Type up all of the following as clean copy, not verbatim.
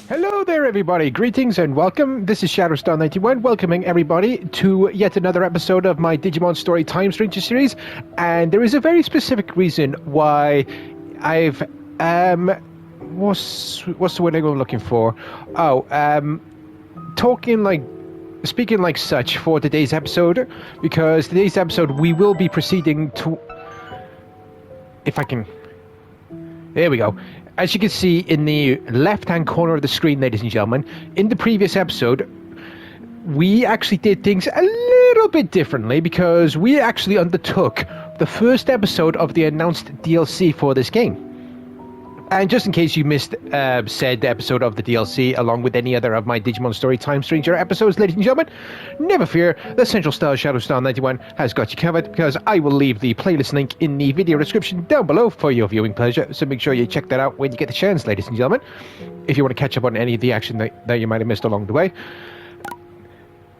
Hello there, everybody. Greetings and welcome. This is Shatterstar91, welcoming everybody to yet another episode of my Digimon Story Time Stranger series. And there is a very specific reason why I've what's the word I'm looking for? Speaking like such for today's episode, because today's episode we will be proceeding to. If I can. There we go. As you can see in the left-hand corner of the screen, ladies and gentlemen, in the previous episode, we actually did things a little bit differently because we actually undertook the first episode of the announced DLC for this game. And just in case you missed said episode of the DLC, along with any other of my Digimon Story Time Stranger episodes, ladies and gentlemen, never fear, the Central Star Shadowstar91 has got you covered, because I will leave the playlist link in the video description down below for your viewing pleasure, so make sure you check that out when you get the chance, ladies and gentlemen, if you want to catch up on any of the action that you might have missed along the way.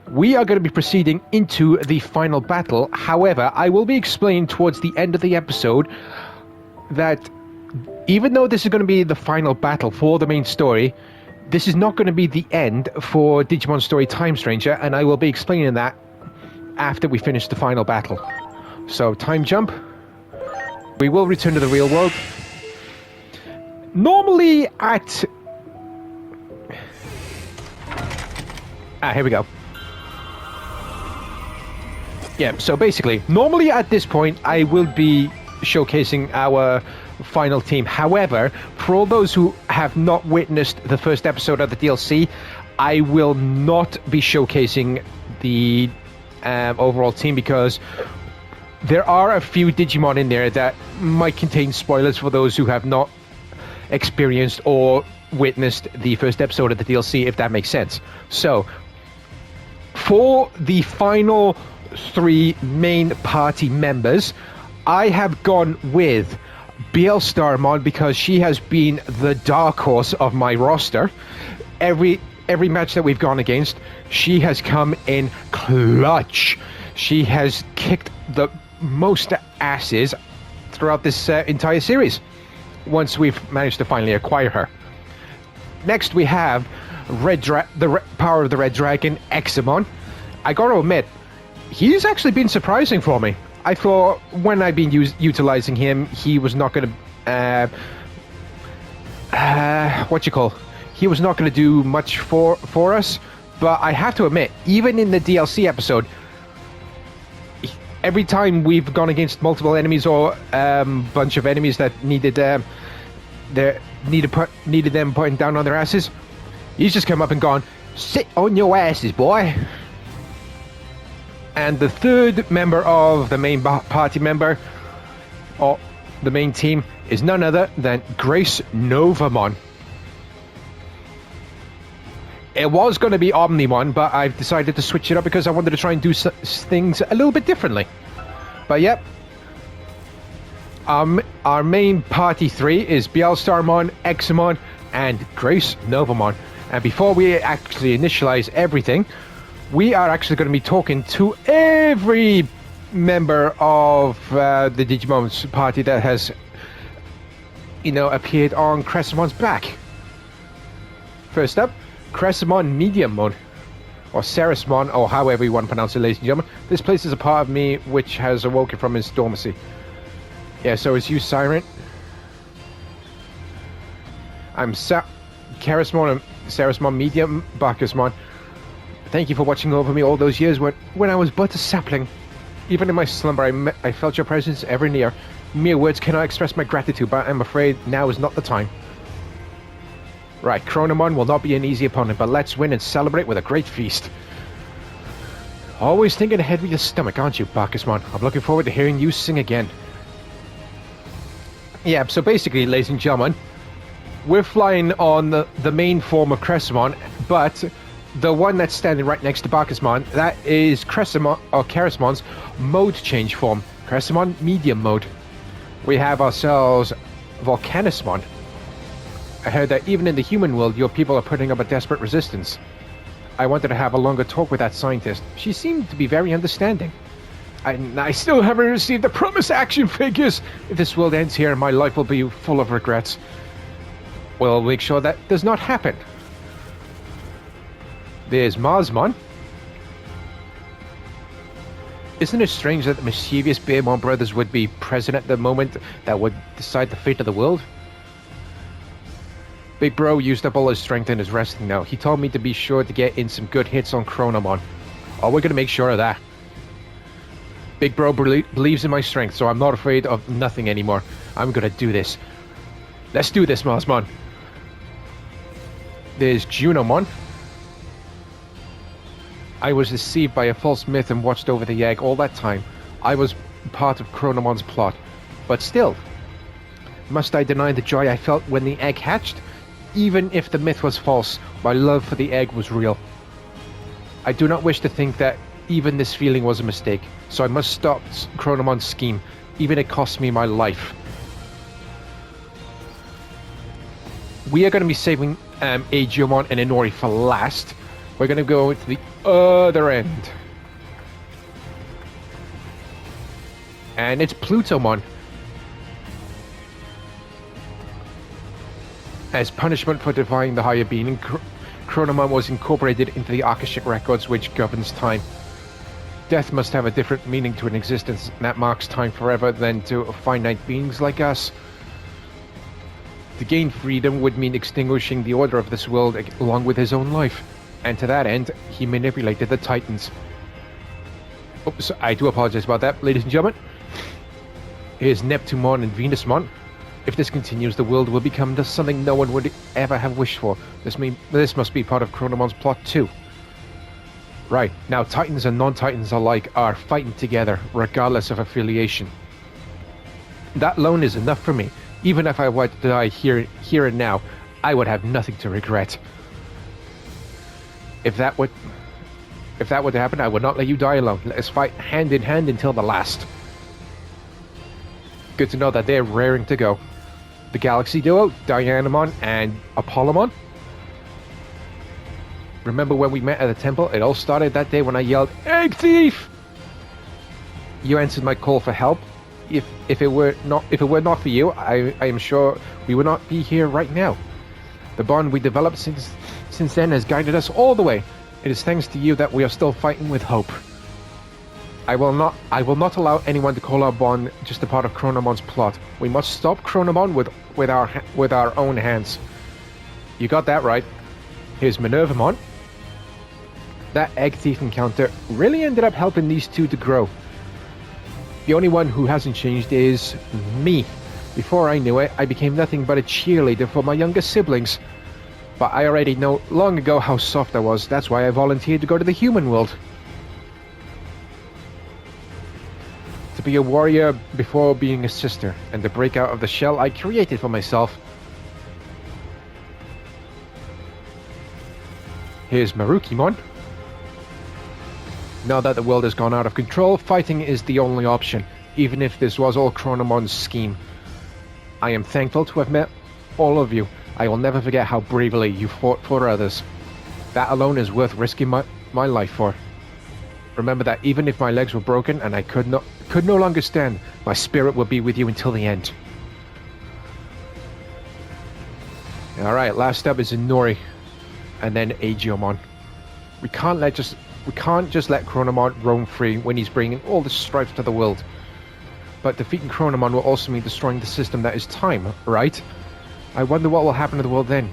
We are going to be proceeding into the final battle. However, I will be explaining towards the end of the episode that even though this is going to be the final battle for the main story, this is not going to be the end for Digimon Story Time Stranger, and I will be explaining that after we finish the final battle. So, time jump. We will return to the real world. Normally at... here we go. Yeah, so basically, normally at this point, I will be showcasing our final team. However, for all those who have not witnessed the first episode of the DLC, I will not be showcasing the overall team, because there are a few Digimon in there that might contain spoilers for those who have not experienced or witnessed the first episode of the DLC, if that makes sense. So, for the final 3 main party members, I have gone with BL Starmon, because she has been the dark horse of my roster. Every match that we've gone against, she has come in clutch. She has kicked the most asses throughout this entire series, once we've managed to finally acquire her. Next we have the Power of the Red Dragon, Examon. I gotta admit, he's actually been surprising for me. I thought when I've been utilizing him, he was not going to, he was not going to do much for us. But I have to admit, even in the DLC episode, every time we've gone against multiple enemies or bunch of enemies that needed them putting down on their asses, he's just come up and gone, "Sit on your asses, boy." And the third member of the main party member, or the main team, is none other than Grace Novamon. It was going to be Omnimon, but I've decided to switch it up because I wanted to try and do things a little bit differently. But yep, our main party 3 is BL Starmon, Examon, and Grace Novamon. And before we actually initialize everything, we are actually going to be talking to every member of the Digimon's party that has, appeared on Cressemon's back. First up, Cressemon Medium Mode, or Ceresmon, or however you want to pronounce it, ladies and gentlemen. This place is a part of me which has awoken from its dormancy. Yeah, so it's you, Siren. I'm Ceresmon Medium Bacchusmon. Thank you for watching over me all those years when I was but a sapling. Even in my slumber, I felt your presence ever near. Mere words cannot express my gratitude, but I'm afraid now is not the time. Right, Chronomon will not be an easy opponent, but let's win and celebrate with a great feast. Always thinking ahead with your stomach, aren't you, Bacchusmon? I'm looking forward to hearing you sing again. Yeah, so basically, ladies and gentlemen, we're flying on the main form of Cressemon, but the one that's standing right next to Bacchusmon, that is Charismon's mode change form, Cressemon Medium Mode. We have ourselves Volcanismon. I heard that even in the human world, your people are putting up a desperate resistance. I wanted to have a longer talk with that scientist. She seemed to be very understanding. I still haven't received the promised action figures. If this world ends here, my life will be full of regrets. We'll make sure that does not happen. There's Marsmon. Isn't it strange that the mischievous Bearmon brothers would be present at the moment that would decide the fate of the world? Big Bro used up all his strength and is resting now. He told me to be sure to get in some good hits on Chronomon. Oh, we're gonna make sure of that. Big Bro believes in my strength, so I'm not afraid of nothing anymore. I'm gonna do this. Let's do this, Marsmon. There's Junomon. I was deceived by a false myth and watched over the egg all that time. I was part of Chronomon's plot. But still, must I deny the joy I felt when the egg hatched? Even if the myth was false, my love for the egg was real. I do not wish to think that even this feeling was a mistake, so I must stop Chronomon's scheme, even if it costs me my life. We are going to be saving Agiomon and Inori for last. We're going to go to the other end. And it's Plutomon. As punishment for defying the higher being, Chronomon was incorporated into the Akashic Records, which governs time. Death must have a different meaning to an existence that marks time forever than to finite beings like us. To gain freedom would mean extinguishing the order of this world along with his own life. And to that end, he manipulated the Titans. Oops, I do apologize about that, ladies and gentlemen. Here's Neptunemon and Venusmon. If this continues, the world will become just something no one would ever have wished for. This must be part of Chronomon's plot too. Right, now Titans and non-Titans alike are fighting together, regardless of affiliation. That alone is enough for me. Even if I were to die here and now, I would have nothing to regret. If that would to happen, I would not let you die alone. Let us fight hand in hand until the last. Good to know that they're raring to go. The Galaxy Duo, Dianamon and Apollomon. Remember when we met at the temple? It all started that day when I yelled, "Egg thief!" You answered my call for help. If it were not for you, I am sure we would not be here right now. The bond we developed since then has guided us all the way. It is thanks to you that we are still fighting with hope. I will not allow anyone to call our bond just a part of Chronomon's plot. We must stop Chronomon with our own hands. You got that right. Here's Minervamon. That egg thief encounter really ended up helping these two to grow. The only one who hasn't changed is me. Before I knew it, I became nothing but a cheerleader for my younger siblings. But I already know long ago how soft I was. That's why I volunteered to go to the human world. To be a warrior before being a sister, and to break out of the shell I created for myself. Here's Marukimon. Now that the world has gone out of control, fighting is the only option, even if this was all Chronomon's scheme. I am thankful to have met all of you. I will never forget how bravely you fought for others. That alone is worth risking my life for. Remember that even if my legs were broken and I could no longer stand, my spirit will be with you until the end. Alright, last up is Inori, and then Agiomon. We can't just let Chronomon roam free when he's bringing all the strife to the world. But defeating Chronomon will also mean destroying the system that is time, right? I wonder what will happen to the world then.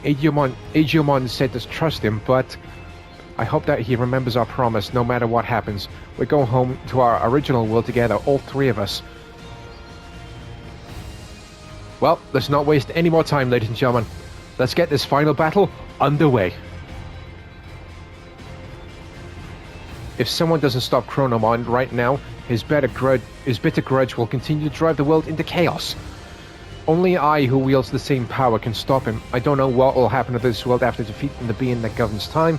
Agiomon said to trust him, but I hope that he remembers our promise no matter what happens. We go home to our original world together, all three of us. Well, let's not waste any more time, ladies and gentlemen. Let's get this final battle underway. If someone doesn't stop Chronomon right now, his bitter grudge will continue to drive the world into chaos. Only I, who wields the same power, can stop him. I don't know what will happen to this world after defeating the being that governs time,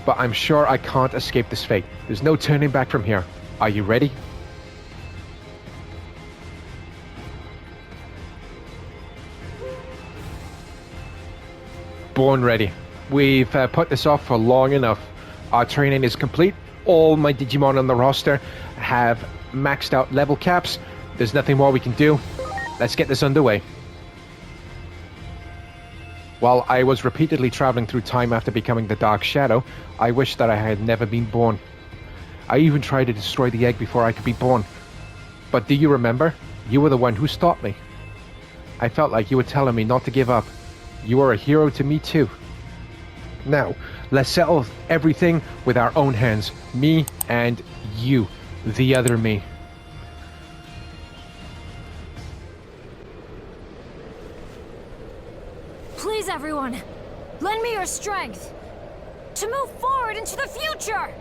but I'm sure I can't escape this fate. There's no turning back from here. Are you ready? Born ready. We've put this off for long enough. Our training is complete. All my Digimon on the roster have maxed out level caps. There's nothing more we can do. Let's get this underway. While I was repeatedly traveling through time after becoming the Dark Shadow, I wished that I had never been born. I even tried to destroy the egg before I could be born. But do you remember? You were the one who stopped me. I felt like you were telling me not to give up. You are a hero to me too. Now, let's settle everything with our own hands. Me and you, the other me. Please, everyone, lend me your strength to move forward into the future!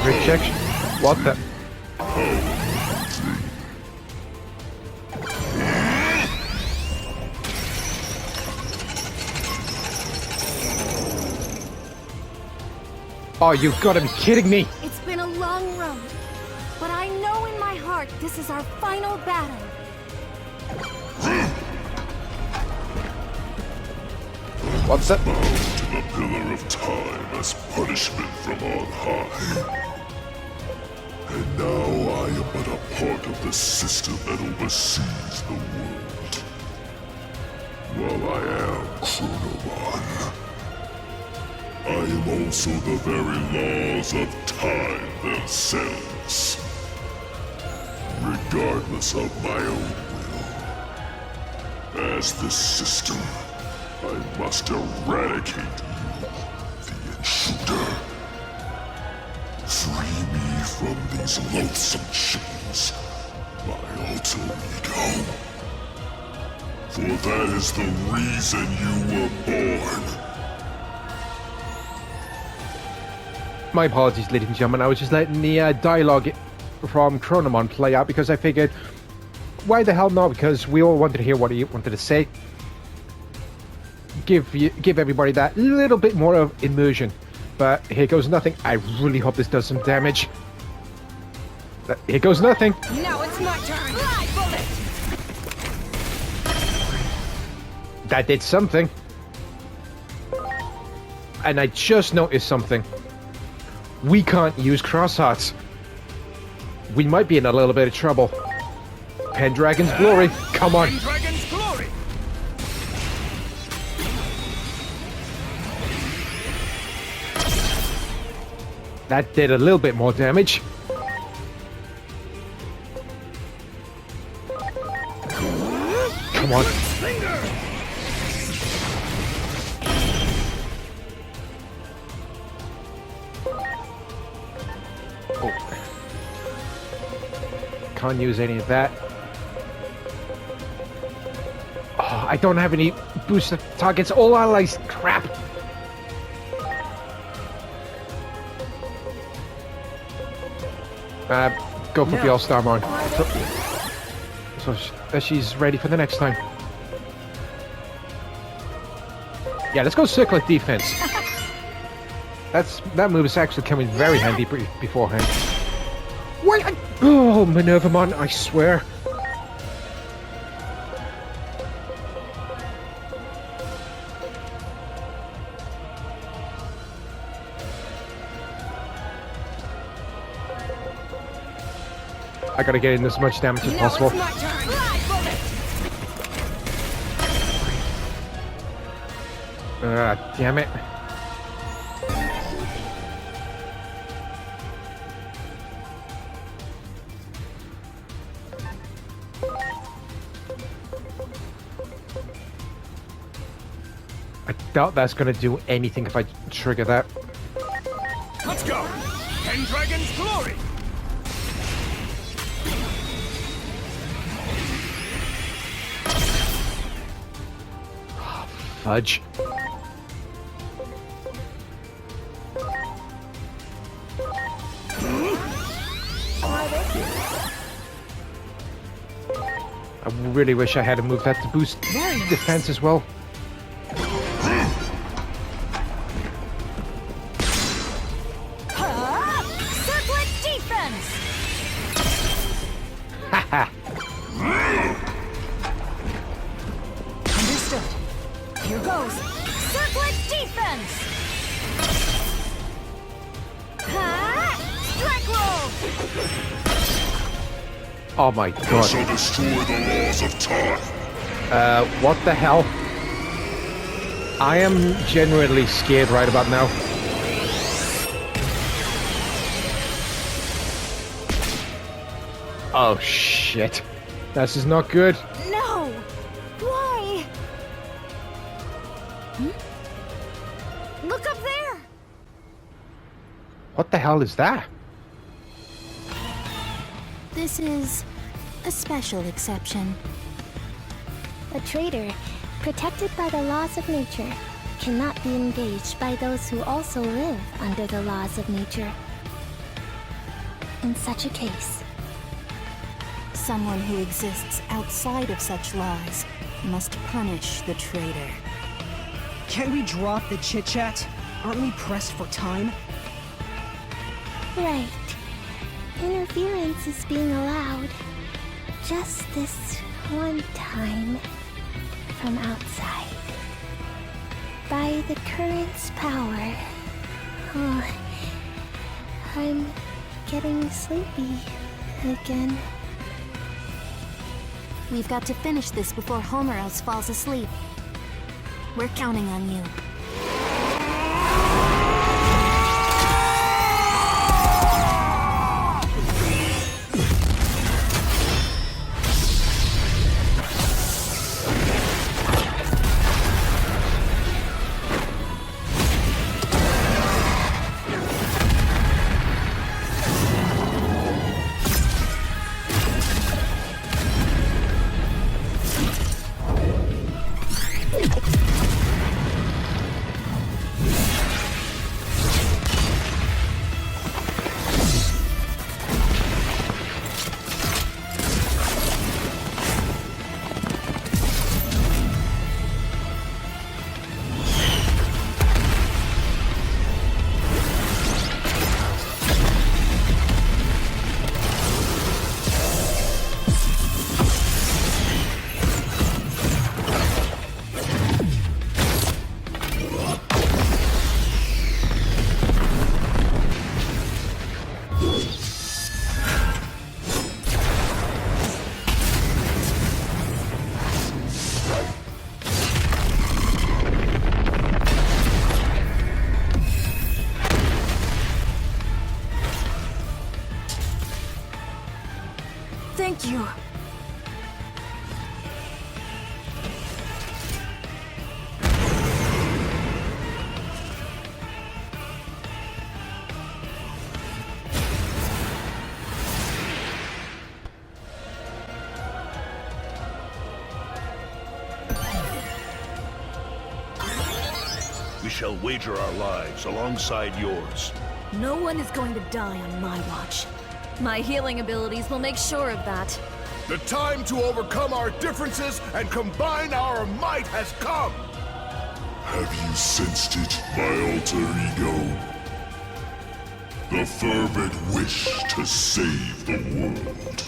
Rejection? What the? Oh, you've got to be kidding me! It's been a long road, but I know in my heart this is our final battle. What's that? Bound to the Pillar of Time as punishment from on high. And now I am but a part of the system that oversees the world. While I am Chronomon, I am also the very laws of time themselves. Regardless of my own will. As the system, I must eradicate you, the intruder. Free me from these loathsome chains, my alter ego. For that is the reason you were born. My apologies, ladies and gentlemen. I was just letting the dialogue from Chronomon play out because I figured, why the hell not? Because we all wanted to hear what he wanted to say. Give everybody that little bit more of immersion. But here goes nothing. I really hope this does some damage. Here goes nothing. Now it's my turn. Fly, bullet! That did something. And I just noticed something. We can't use crosshearts. We might be in a little bit of trouble. Pendragon's glory. Come on. Pendragon's glory. That did a little bit more damage. Come on. Oh. Can't use any of that. Oh, I don't have any booster targets. All allies. Crap. Go for the All-Star Mon. So she's ready for the next time. Yeah, let's go circular defense. That move is actually coming very handy beforehand. Wait, oh, Minerva Mon, I swear. I gotta get in as much damage as possible. It's my turn. Fly, bullet! Damn it. I doubt that's gonna do anything if I trigger that. Let's go! Ten Dragons Glory! Fudge. I really wish I had a move that to boost defense as well. Circlet defense! Haha. Understood. Here goes. Circlet defense! Strike roll! Oh my I god. shall destroy the laws of time. What the hell? I am genuinely scared right about now. Oh shit. This is not good. No! Why? Look up there! What the hell is that? This is a special exception. A trader, protected by the laws of nature, cannot be engaged by those who also live under the laws of nature. In such a case, someone who exists outside of such laws must punish the traitor. Can we drop the chit-chat? Aren't we pressed for time? Right. Interference is being allowed. Just this one time. From outside. By the current's power. Oh, I'm getting sleepy again. We've got to finish this before Homeros falls asleep. We're counting on you. Thank you. We shall wager our lives alongside yours. No one is going to die on my watch. My healing abilities will make sure of that. The time to overcome our differences and combine our might has come! Have you sensed it, my alter ego? The fervent wish to save the world.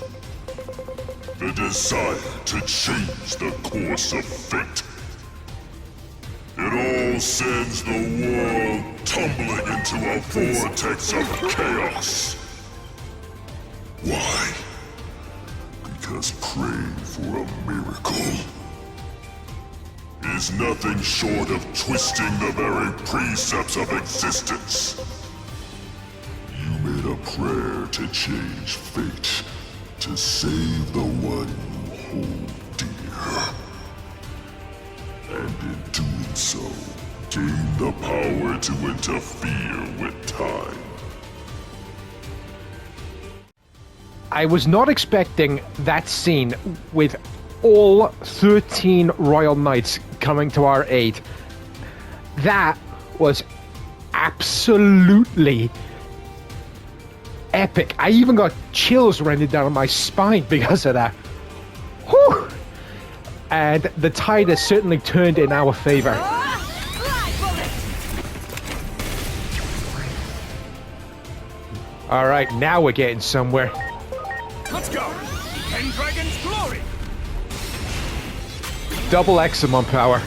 The desire to change the course of fate. It all sends the world tumbling into a vortex of chaos. Why? must pray for a miracle. Is nothing short of twisting the very precepts of existence. You made a prayer to change fate, to save the one you hold dear. And in doing so, gain the power to interfere with time. I was not expecting that scene with all 13 Royal Knights coming to our aid. That was absolutely epic. I even got chills running down my spine because of that. Whew. And the tide has certainly turned in our favor. Alright, now we're getting somewhere. Let's go! Ten Dragons Glory! Double Examon power.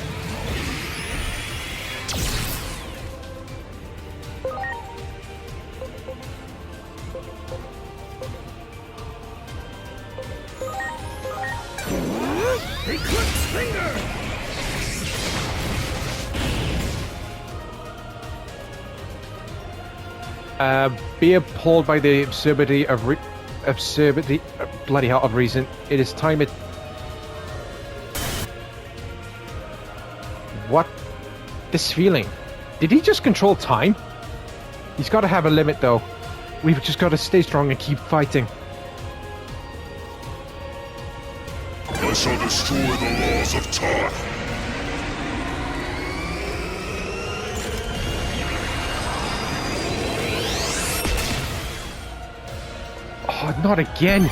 Eclipse Finger! Be appalled by the absurdity of bloody hell of reason. It is time it. What? This feeling? Did he just control time? He's got to have a limit, though. We've just got to stay strong and keep fighting. I shall destroy the laws of time. Oh, not again!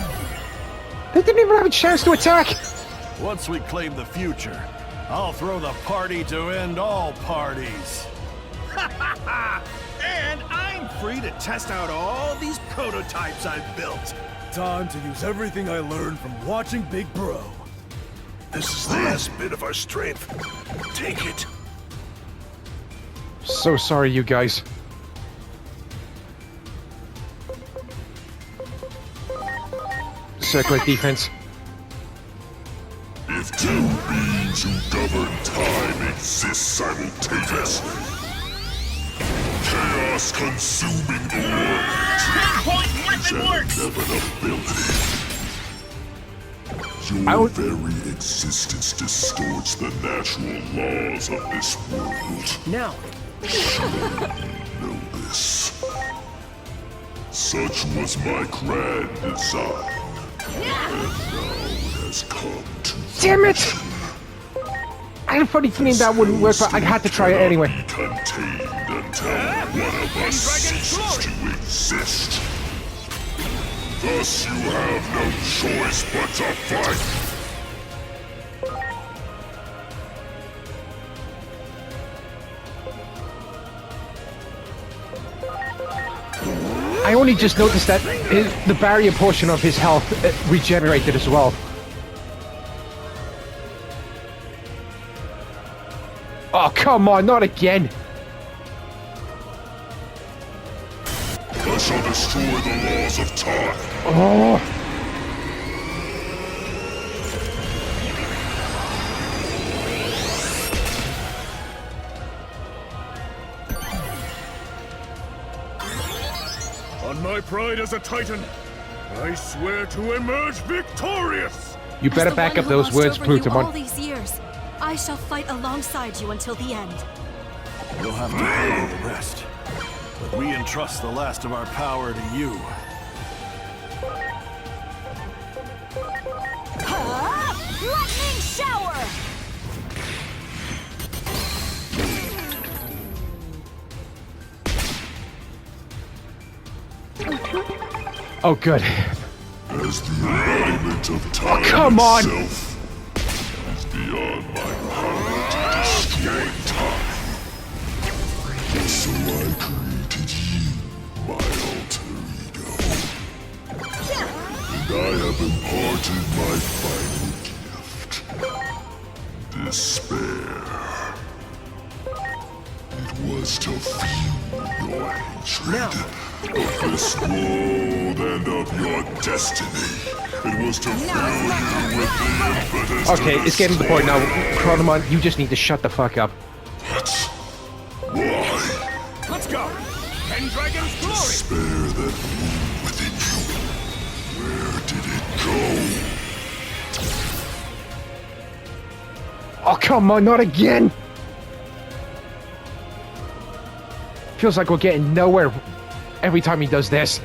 They didn't even have a chance to attack! Once we claim the future, I'll throw the party to end all parties. And I'm free to test out all these prototypes I've built. Time to use everything I learned from watching Big Bro. This is the last bit of our strength. Take it. So sorry, you guys. Circular defense. If two beings who govern time exist simultaneously, chaos consuming the world is an inevitability. Your very existence distorts the natural laws of this world. Now, Know this. Such was my grand design, and now it has come to Damn it! fruition. I had a funny feeling that wouldn't work, but I had to try it anyway. Be contained until one of us ceases to exist. Thus you have no choice but to fight. I only just noticed that the barrier portion of his health regenerated as well. Oh, come on, not again! I shall destroy the laws of time. Oh! On my pride as a Titan, I swear to emerge victorious! You better As the back one up who those lost words, over you all Plutamon. these years, I shall fight alongside you until the end. You'll have to handle the rest. But we entrust the last of our power to you. Lightning shower! Oh, good. As the embodiment of time come on! itself, it is beyond my power to destroy time. So I created you, my alter ego. And I have imparted my final gift. Despair. It was to fuse your hatred Now. of this world and of your destiny. It was to fill you with the impetus Okay, it's getting to the point now. Chronomon, you just need to shut the fuck up. What? Why? Let's go! Pendragon's glory! Despair that grew within you. Where did it go? Oh, come on, not again! Feels like we're getting nowhere every time he does this.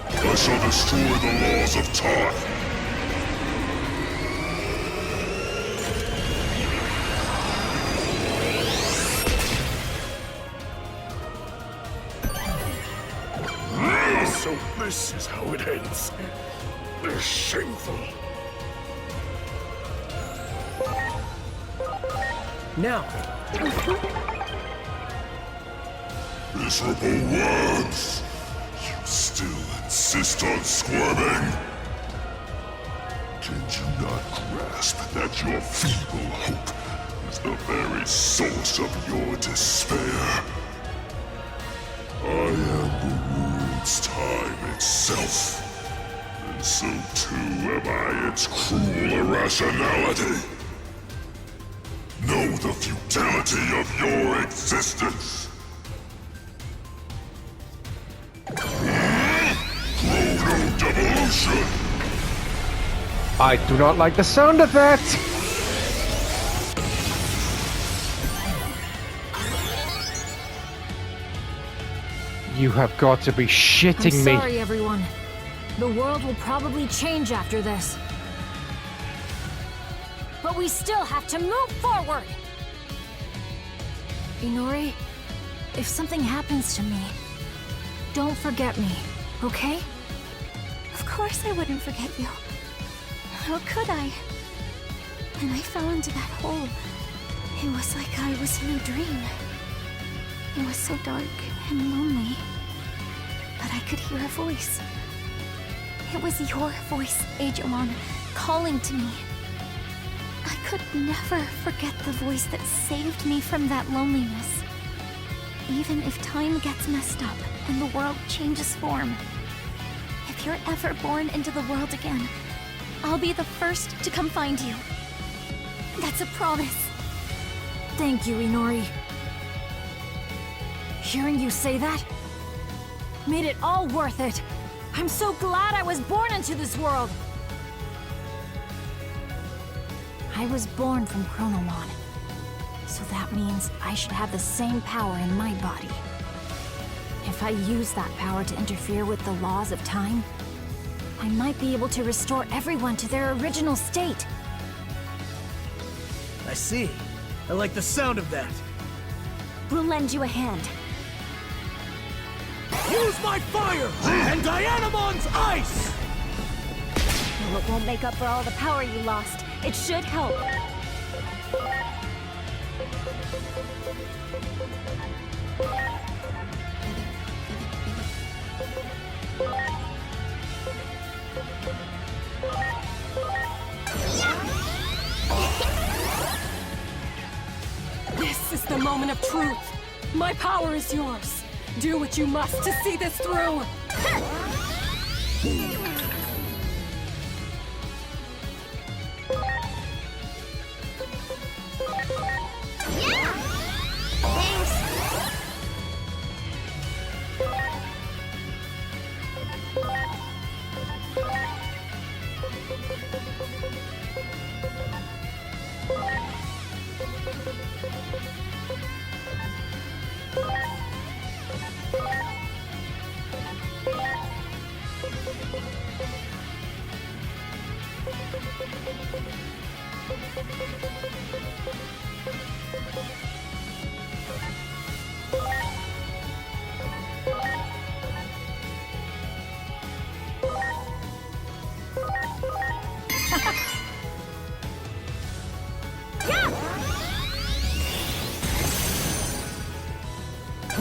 I shall destroy the laws of time. So this is how it ends. They're shameful. Now. Miserable words! You still insist on squirming? Did you not grasp that your feeble hope is the very source of your despair? I am the world's time itself, and so too am I its cruel irrationality. Know the futility of your existence. Devolution! I do not like the sound of that! You have got to be shitting I'm me. sorry, everyone. The world will probably change after this. But we still have to move forward! Inori, if something happens to me, don't forget me, okay? Of course I wouldn't forget you. How could I? When I fell into that hole, it was like I was in a dream. It was so dark and lonely. But I could hear a voice. It was your voice, Digimon, calling to me. I could never forget the voice that saved me from that loneliness. Even if time gets messed up and the world changes form, if you're ever born into the world again, I'll be the first to come find you. That's a promise. Thank you, Inori. Hearing you say that made it all worth it. I'm so glad I was born into this world. I was born from Chronomon, so that means I should have the same power in my body. If I use that power to interfere with the laws of time, I might be able to restore everyone to their original state. I see. I like the sound of that. We'll lend you a hand. Use my fire! And Dianamon's ice! Well, it won't make up for all the power you lost. It should help. This is the moment of truth. My power is yours. Do what you must to see this through.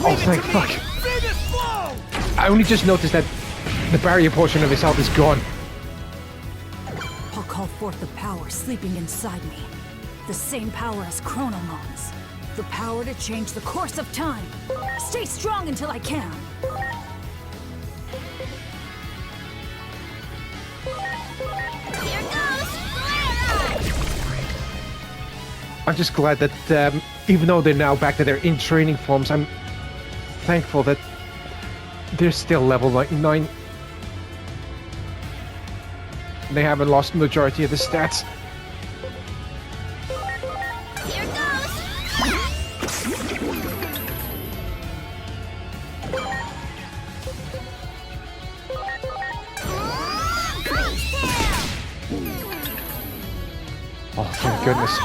Oh, thank fuck. I only just noticed that the barrier portion of his health is gone. I'll call forth the power sleeping inside me. The same power as Chronomon's. the power to change the course of time. Stay strong until I can. Here goes Blaira! I'm just glad that even though they're now back to their in training forms, I'm thankful that they're still level 99. They haven't lost the majority of the stats. Here goes! Oh, thank goodness.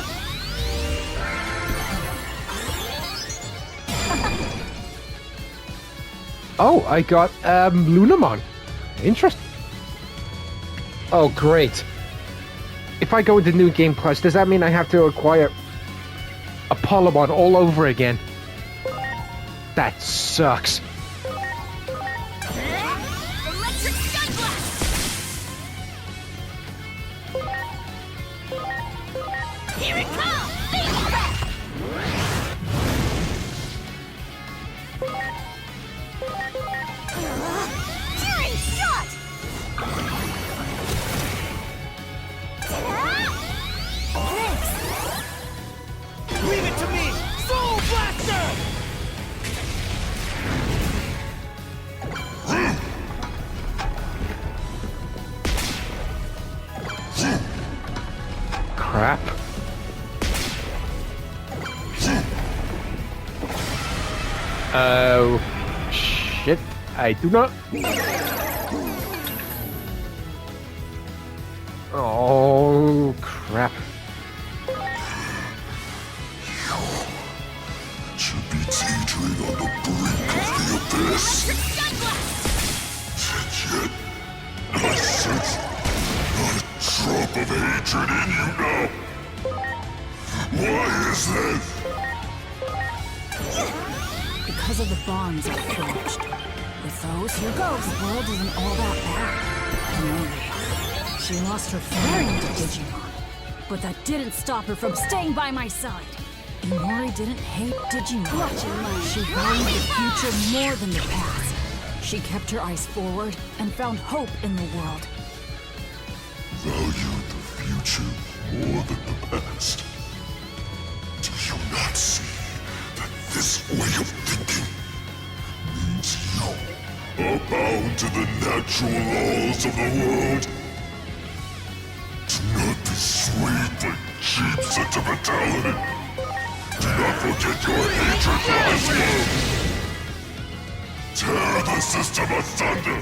Oh, I got Lunamon. Interesting. Oh, great. If I go into New Game Plus, does that mean I have to acquire Apollomon all over again? That sucks. Electric Gunblast! Here it comes! Baby back! Tearing shot! Leave it to me! Soul Blaster! Crap. Oh, shit. I do not... Oh, crap. Should be teetering on the brink of the abyss. And yet, I sense not a drop of hatred in you now. Why is this? Because of the bonds I've forged. With those, here goes. The world isn't all that bad. No. She lost her friend to Digimon. But that didn't stop her from staying by my side. Inori didn't hate Digimon. She valued the future more than the past. She kept her eyes forward and found hope in the world. Valued the future more than the past. Do you not see that this way of thinking means you are bound to the natural laws of the world? Do not be swayed by cheap sentimentality. Do not forget your hatred for this world. Tear the system asunder.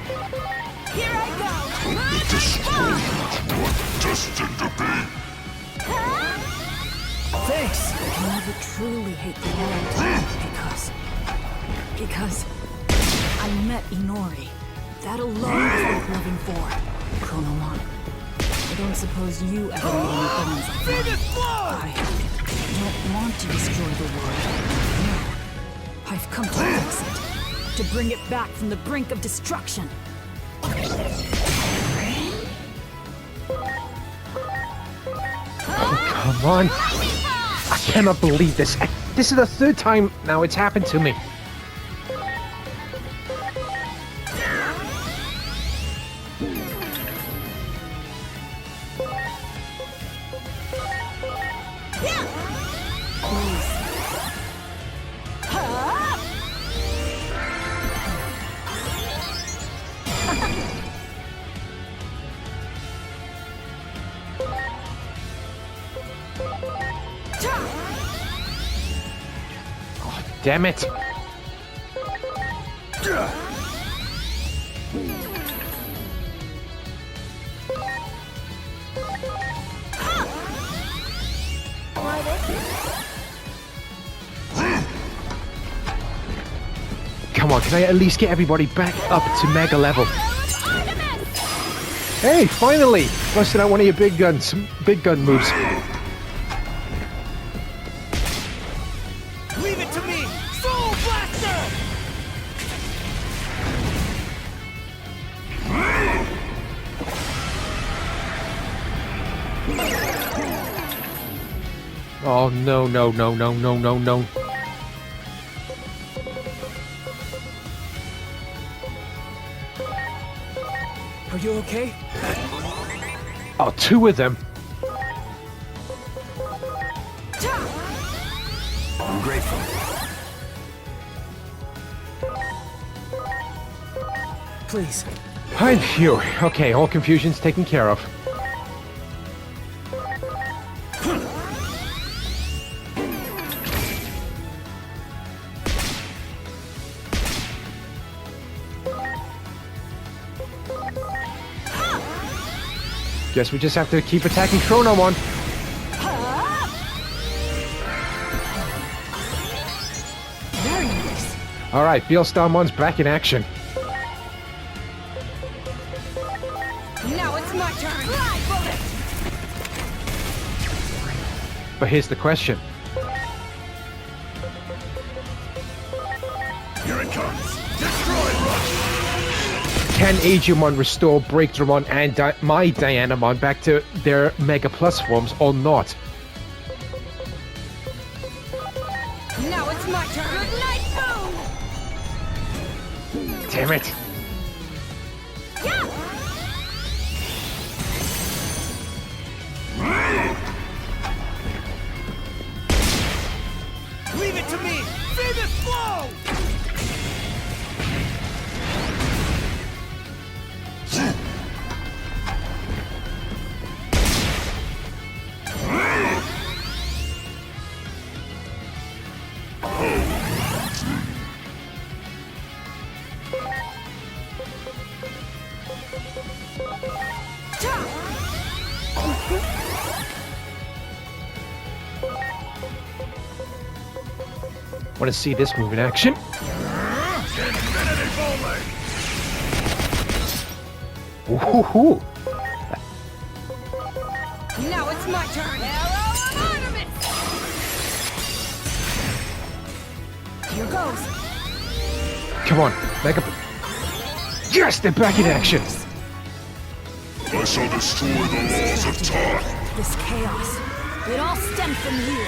Here I go! Come to destroy you are destined to be. Thanks! I can never truly hate the world because I met Inori. That alone is worth living for. Chronomon. I don't suppose you ever made any bonds like that. I don't want to destroy the world. No. I've come to fix it. To bring it back from the brink of destruction. Oh, come on. I cannot believe this. This is the third time now it's happened to me. Oh, damn it. Come on, can I at least get everybody back up to mega level? Hey, finally! Busted out one of your big guns, big gun moves. Leave it to me! Soul Blaster! Oh no, no, no, no, no, no, no. Are you okay? Oh, two of them. I'm grateful. Please. I'm phew. Okay, all confusion's taken care of. Guess we just have to keep attacking Chronomon. Very nice. Alright, Beelstarmon's back in action. Now it's my turn. Fly, bullet! But here's the question. Here it comes. Destroy Rush! Can Agumon restore Breakdramon and my Dianamon back to their Mega Plus forms or not? Now it's my turn. Good night, boom! Damn it. Leave it to me! See this flow! Want to see this move in action? Infinity bowling! Woohoo! Now it's my turn. Hello, Artemis! Here goes. Come on, Mega. Yes, they're back in action. I shall destroy the laws of time! This chaos, it all stemmed from you.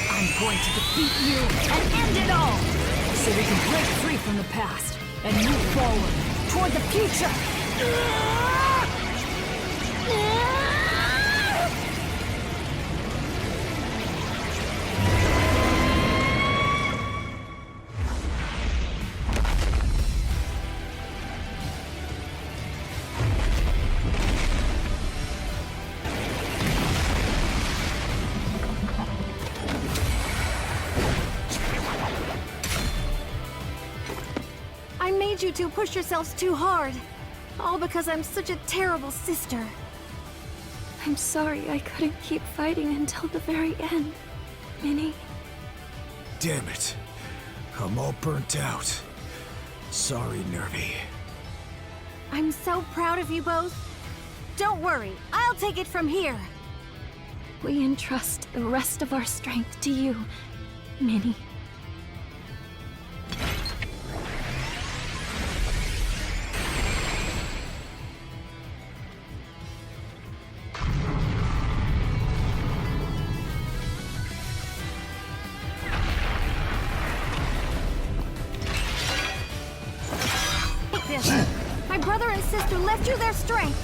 I'm going to defeat you and end it all, so we can break free from the past and move forward toward the future. I made you two push yourselves too hard. All because I'm such a terrible sister. I'm sorry I couldn't keep fighting until the very end, Minnie. Damn it. I'm all burnt out. Sorry, Nervy. I'm so proud of you both. Don't worry, I'll take it from here. We entrust the rest of our strength to you, Minnie. Take this. My brother and sister left you their strength.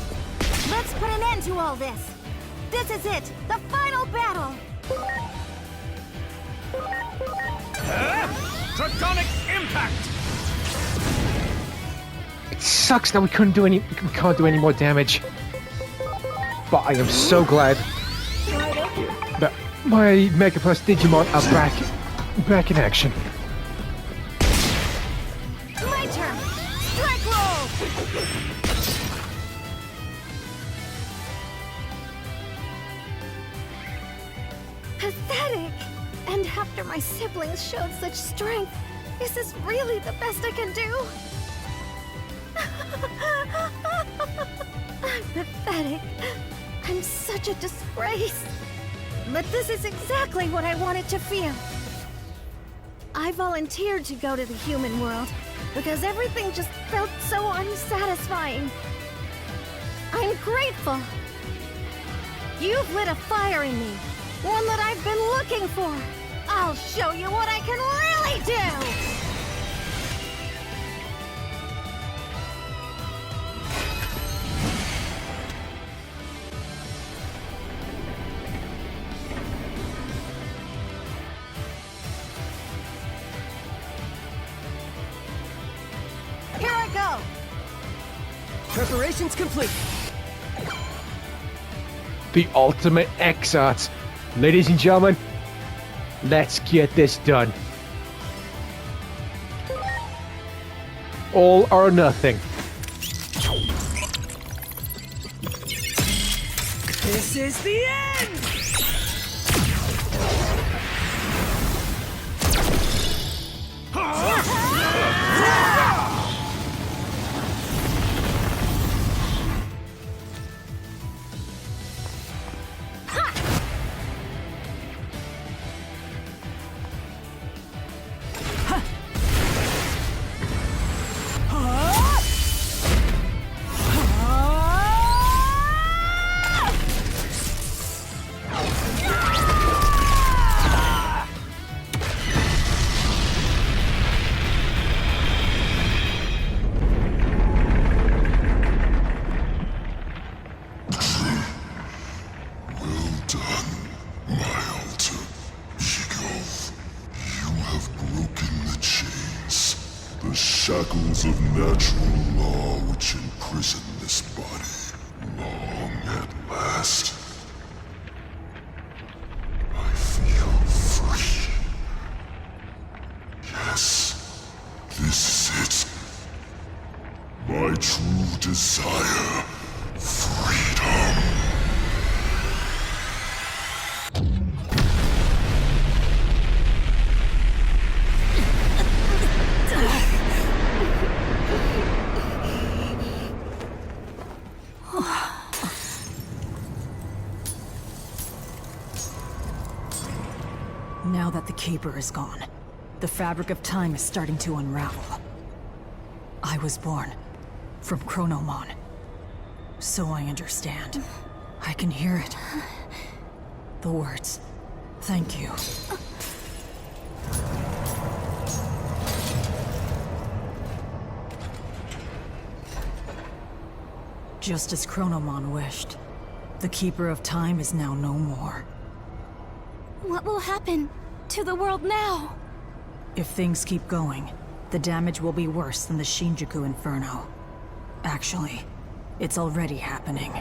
Let's put an end to all this. This is it, the final battle. Draconic impact! It sucks that we can't do any more damage. But I am so glad that my Mega Plus Digimon are back in action. My turn. Strike roll. Pathetic. And after my siblings showed such strength, this is really the best I can do. I'm pathetic. I'm such a disgrace. But this is exactly what I wanted to feel. I volunteered to go to the human world because everything just felt so unsatisfying. I'm grateful. You've lit a fire in me, one that I've been looking for. I'll show you what I can really do! Preparations complete. The ultimate X-Arts. Ladies and gentlemen, let's get this done. All or nothing. This is the end! Shackles of natural law which imprison this body. Long at last, I feel free. Yes, this is it. My true desire, freedom. Now that the Keeper is gone, the fabric of time is starting to unravel. I was born from Chronomon, so I understand. I can hear it. The words, thank you. Just as Chronomon wished, the Keeper of Time is now no more. What will happen to the world now? If things keep going, the damage will be worse than the Shinjuku Inferno. Actually, it's already happening.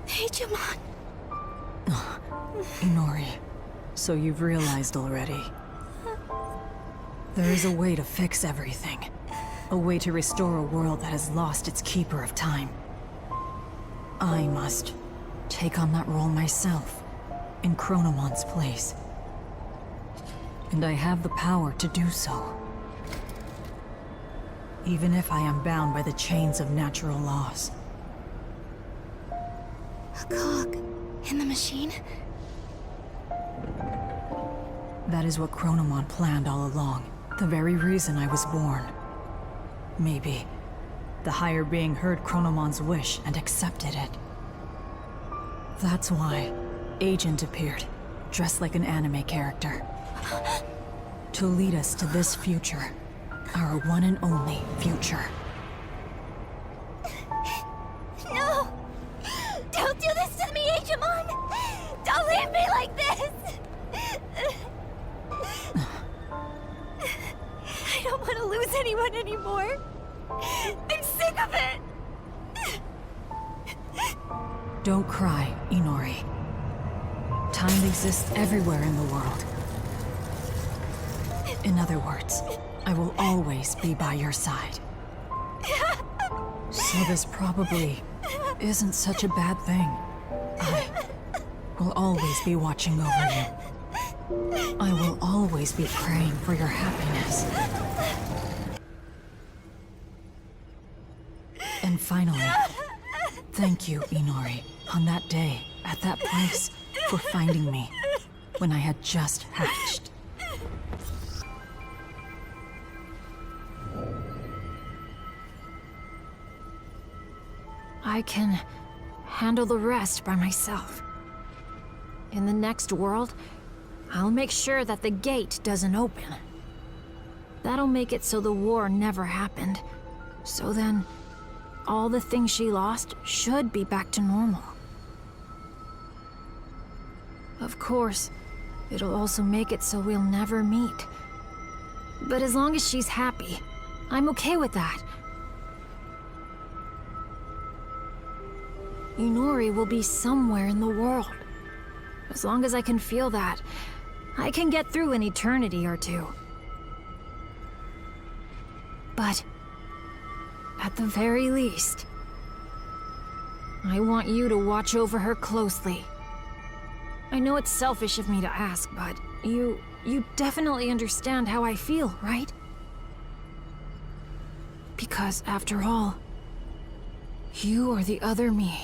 Digimon! Inori, so you've realized already. There is a way to fix everything. A way to restore a world that has lost its Keeper of Time. I must take on that role myself, in Chronomon's place. And I have the power to do so. Even if I am bound by the chains of natural laws. A cog in the machine? That is what Chronomon planned all along. The very reason I was born. Maybe the higher being heard Chronomon's wish and accepted it. That's why Agent appeared, dressed like an anime character. To lead us to this future. Our one and only future. No! Don't do this to me, Digimon! Don't leave me like this! I don't want to lose anyone anymore. I'm sick of it! Don't cry, Inori. Time exists everywhere in the world. In other words, I will always be by your side. So this probably isn't such a bad thing. I will always be watching over you. I will always be praying for your happiness. And finally, thank you, Inori, on that day, at that place, for finding me when I had just hatched. I can handle the rest by myself. In the next world, I'll make sure that the gate doesn't open. That'll make it so the war never happened. So then, all the things she lost should be back to normal. Of course, it'll also make it so we'll never meet. But as long as she's happy, I'm okay with that. Inori will be somewhere in the world. As long as I can feel that, I can get through an eternity or two. But at the very least, I want you to watch over her closely. I know it's selfish of me to ask, but you definitely understand how I feel, right? Because after all, you are the other me.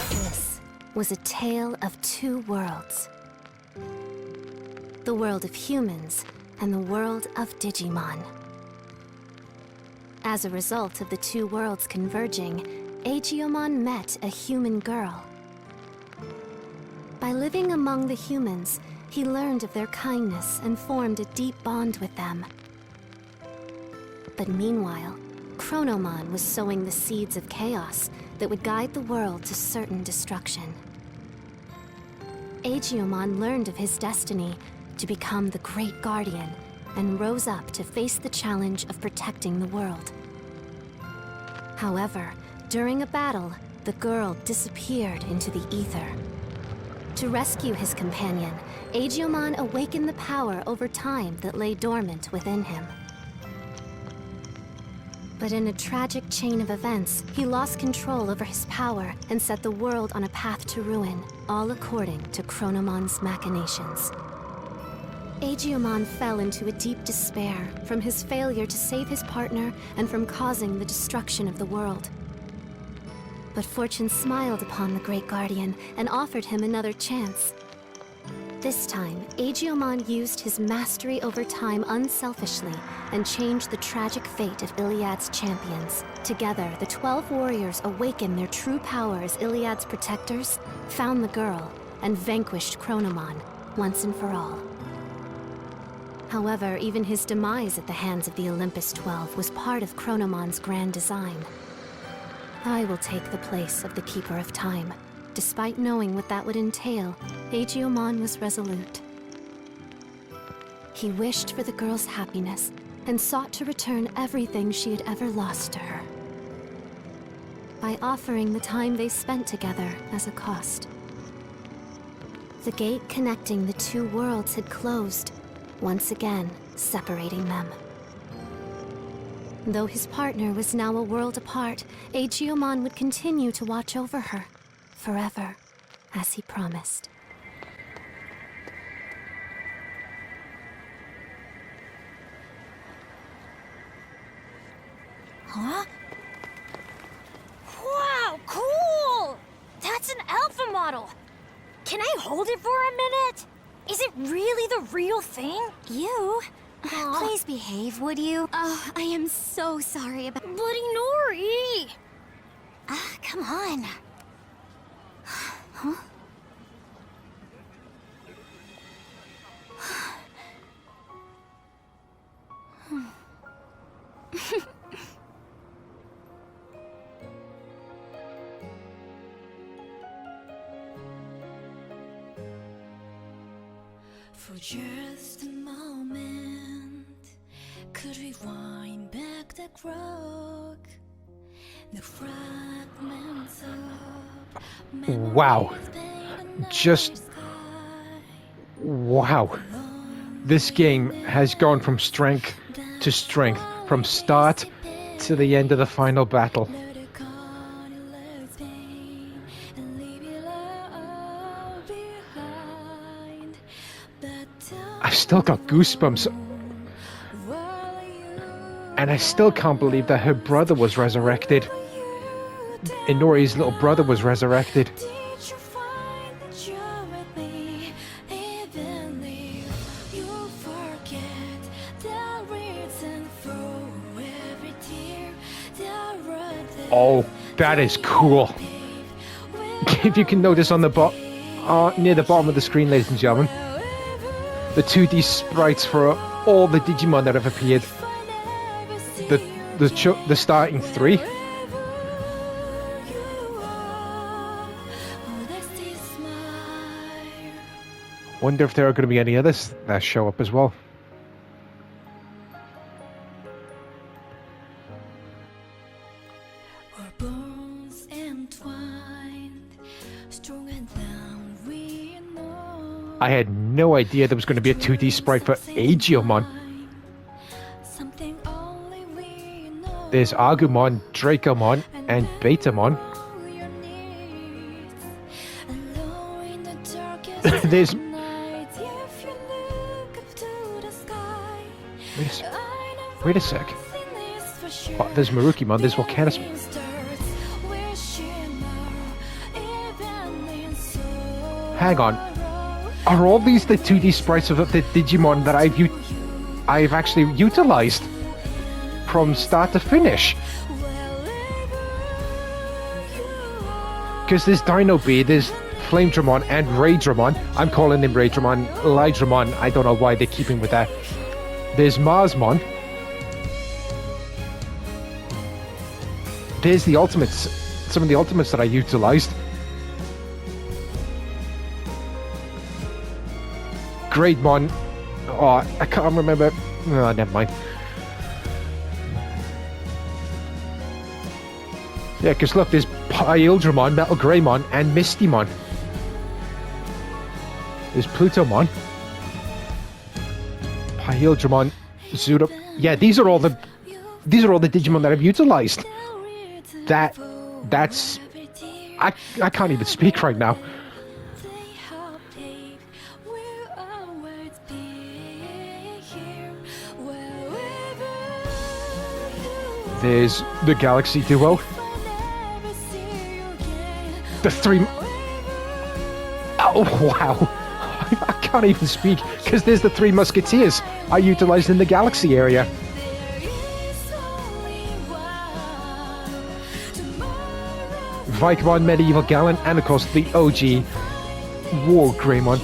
This was a tale of two worlds. The world of humans and the world of Digimon. As a result of the two worlds converging, Aegiomon met a human girl. By living among the humans, he learned of their kindness and formed a deep bond with them. But meanwhile, Chronomon was sowing the seeds of chaos that would guide the world to certain destruction. Aegiomon learned of his destiny to become the Great Guardian and rose up to face the challenge of protecting the world. However, during a battle, the girl disappeared into the ether. To rescue his companion, Aegiomon awakened the power over time that lay dormant within him. But in a tragic chain of events, he lost control over his power and set the world on a path to ruin, all according to Chronomon's machinations. Aegiomon fell into a deep despair from his failure to save his partner and from causing the destruction of the world. But fortune smiled upon the Great Guardian and offered him another chance. This time, Aegiomon used his mastery over time unselfishly and changed the tragic fate of Iliad's champions. Together, the 12 warriors awakened their true power as Iliad's protectors, found the girl, and vanquished Chronomon once and for all. However, even his demise at the hands of the Olympus 12 was part of Chronomon's grand design. I will take the place of the Keeper of Time. Despite knowing what that would entail, Aegiomon was resolute. He wished for the girl's happiness and sought to return everything she had ever lost to her, by offering the time they spent together as a cost. The gate connecting the two worlds had closed, once again separating them. Though his partner was now a world apart, Aegiomon would continue to watch over her, forever, as he promised. Huh? Wow, cool! That's an alpha model! Can I hold it for a minute? Is it really the real thing? You? Please behave, would you? Oh, I am so sorry about... But Inori! Come on. Huh? For just a moment, could we wind back the clock? The fragments of Wow. Just... wow. This game has gone from strength to strength, from start to the end of the final battle. I've still got goosebumps. And I still can't believe that her brother was resurrected. Inori's little brother was resurrected. Oh, that is cool. If you can notice on the near the bottom of the screen, ladies and gentlemen, the 2D sprites for all the Digimon that have appeared. the starting 3. Wonder if there are going to be any others that show up as well. I had no idea there was going to be a 2D sprite for Aegeomon. There's Agumon, Dracomon, and Betamon. There's... Wait a sec. Oh, there's Marukimon, there's Volcanus. Hang on. Are all these the 2D sprites of the Digimon that I've actually utilized from start to finish? Because there's Dino B, there's Flame Dramon, and Ray Dramon. I'm calling him Ray Dramon, Lydramon. I don't know why they're keeping with that. There's Marsmon. There's the ultimates. Some of the ultimates that I utilized. Greatmon. Oh, I can't remember. Oh, never mind. Yeah, because look, there's Pyldramon, Metal Greymon, and Mistymon. There's Plutomon. Pyldramon, Zudo. Yeah, these are all the Digimon that I've utilized. That's I can't even speak right now. There's the Galaxy Duo. The 3... Oh, wow. I can't even speak, because there's the 3 Musketeers I utilized in the Galaxy area. Vicomon, Medieval Gallant, and of course the OG War Greymon.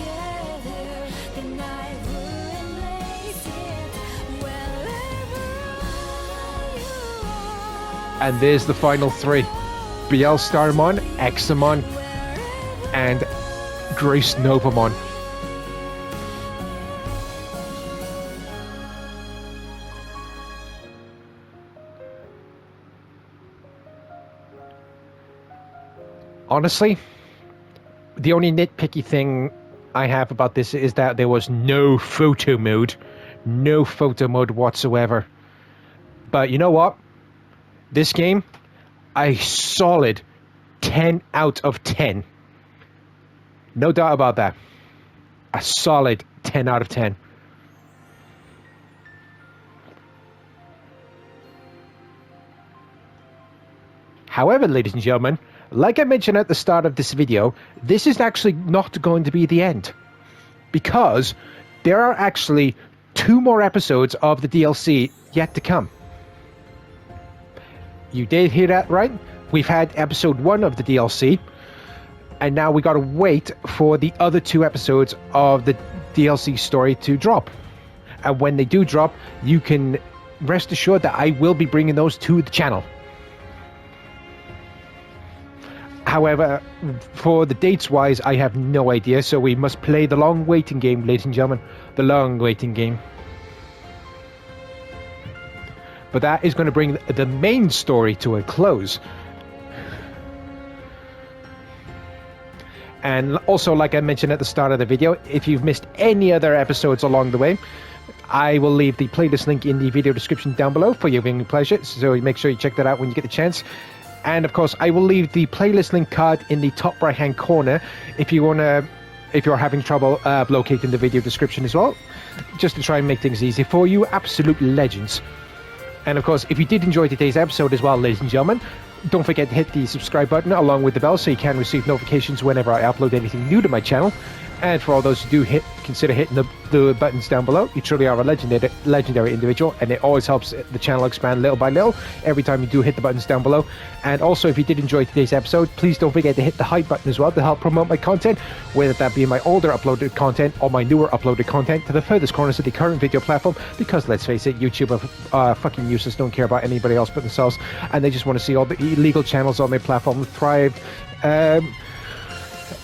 And there's the final 3. BL Starmon, Examon, and Grace Novamon. Honestly, the only nitpicky thing I have about this is that there was no photo mode. No photo mode whatsoever. But you know what? This game, a solid 10 out of 10. No doubt about that. A solid 10 out of 10. However, ladies and gentlemen, like I mentioned at the start of this video, this is actually not going to be the end. Because there are actually 2 more episodes of the DLC yet to come. You did hear that right. We've had episode 1 of the DLC, and now we gotta wait for the other 2 episodes of the DLC story to drop. And when they do drop, you can rest assured that I will be bringing those to the channel. However, for the dates wise, I have no idea, so we must play the long waiting game, ladies and gentlemen. The long waiting game. But that is going to bring the main story to a close. And also, like I mentioned at the start of the video, if you've missed any other episodes along the way, I will leave the playlist link in the video description down below for your viewing pleasure, so make sure you check that out when you get the chance. And of course, I will leave the playlist link card in the top right hand corner if you're having trouble locating the video description as well, just to try and make things easy for you absolute legends. And of course, if you did enjoy today's episode as well, ladies and gentlemen, don't forget to hit the subscribe button along with the bell so you can receive notifications whenever I upload anything new to my channel. And for all those who do consider hitting the buttons down below, you truly are a legendary individual, and it always helps the channel expand little by little every time you do hit the buttons down below. And also, if you did enjoy today's episode, please don't forget to hit the hype button as well to help promote my content, whether that be my older uploaded content or my newer uploaded content to the furthest corners of the current video platform, because let's face it, YouTube are fucking useless, don't care about anybody else but themselves, and they just want to see all the illegal channels on their platform thrive,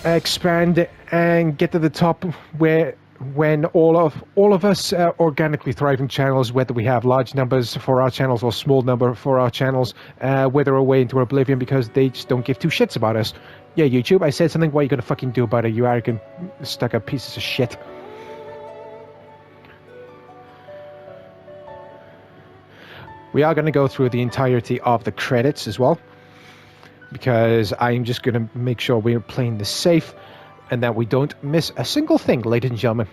expand, and get to the top when all of us organically thriving channels, whether we have large numbers for our channels or small number for our channels, wither away into oblivion because they just don't give two shits about us. Yeah, YouTube, I said something. What are you gonna fucking do about it, you arrogant stuck-up pieces of shit? We are going to go through the entirety of the credits as well, because I'm just going to make sure we're playing this safe and that we don't miss a single thing, ladies and gentlemen.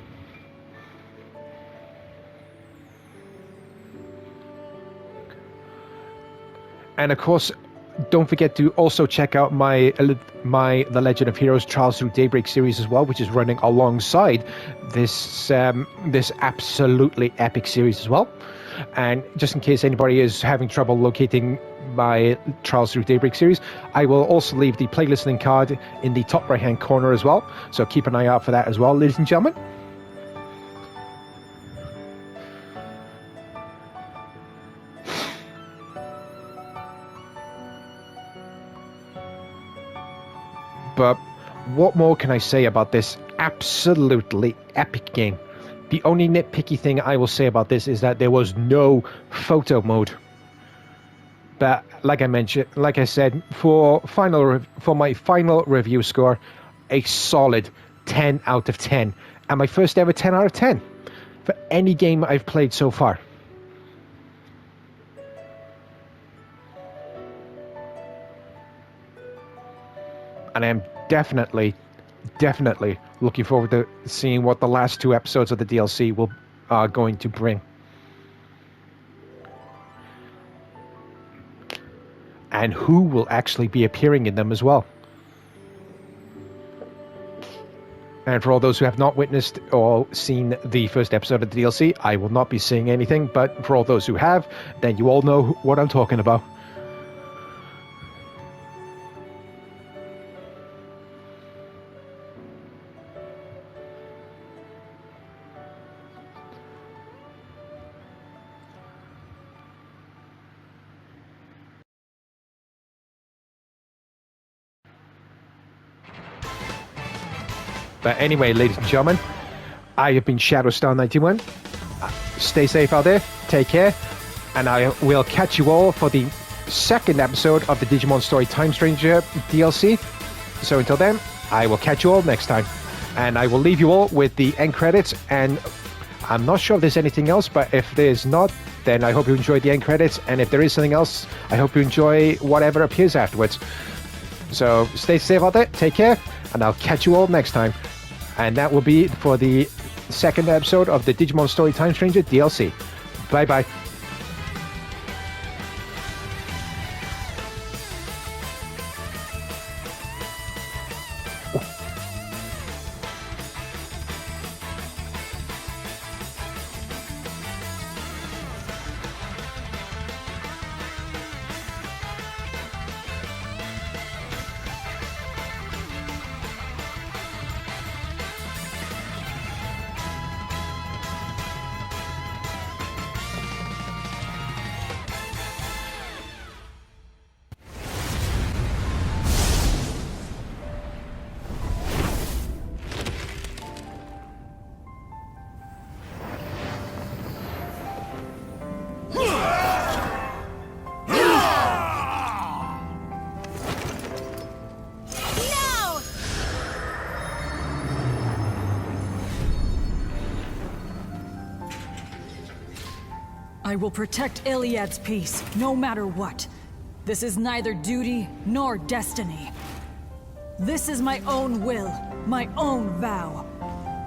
And of course, don't forget to also check out my The Legend of Heroes Trials Through Daybreak series as well, which is running alongside this absolutely epic series as well. And just in case anybody is having trouble locating my Trials Through Daybreak series, I will also leave the playlist link card in the top right hand corner as well, so keep an eye out for that as well, ladies and gentlemen. But what more can I say about this absolutely epic game? The only nitpicky thing I will say about this is that there was no photo mode. But like I said, for my final review score, a solid 10 out of 10, and my first ever 10 out of 10 for any game I've played so far. And I am definitely looking forward to seeing what the last two episodes of the DLC are going to bring. And who will actually be appearing in them as well. And for all those who have not witnessed or seen the first episode of the DLC, I will not be saying anything, but for all those who have, then you all know what I'm talking about. But anyway, ladies and gentlemen, I have been ShadowStar91. Stay safe out there, take care, and I will catch you all for the second episode of the Digimon Story Time Stranger DLC. So until then, I will catch you all next time. And I will leave you all with the end credits, and I'm not sure if there's anything else, but if there's not, then I hope you enjoyed the end credits, and if there is something else, I hope you enjoy whatever appears afterwards. So stay safe out there, take care, and I'll catch you all next time. And that will be for the second episode of the Digimon Story Time Stranger DLC. Bye bye. I will protect Iliad's peace, no matter what. This is neither duty nor destiny. This is my own will, my own vow.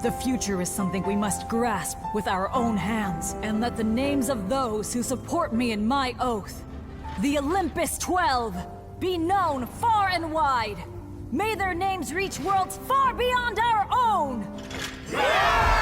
The future is something we must grasp with our own hands, and let the names of those who support me in my oath, the Olympus 12, be known far and wide. May their names reach worlds far beyond our own! Yeah!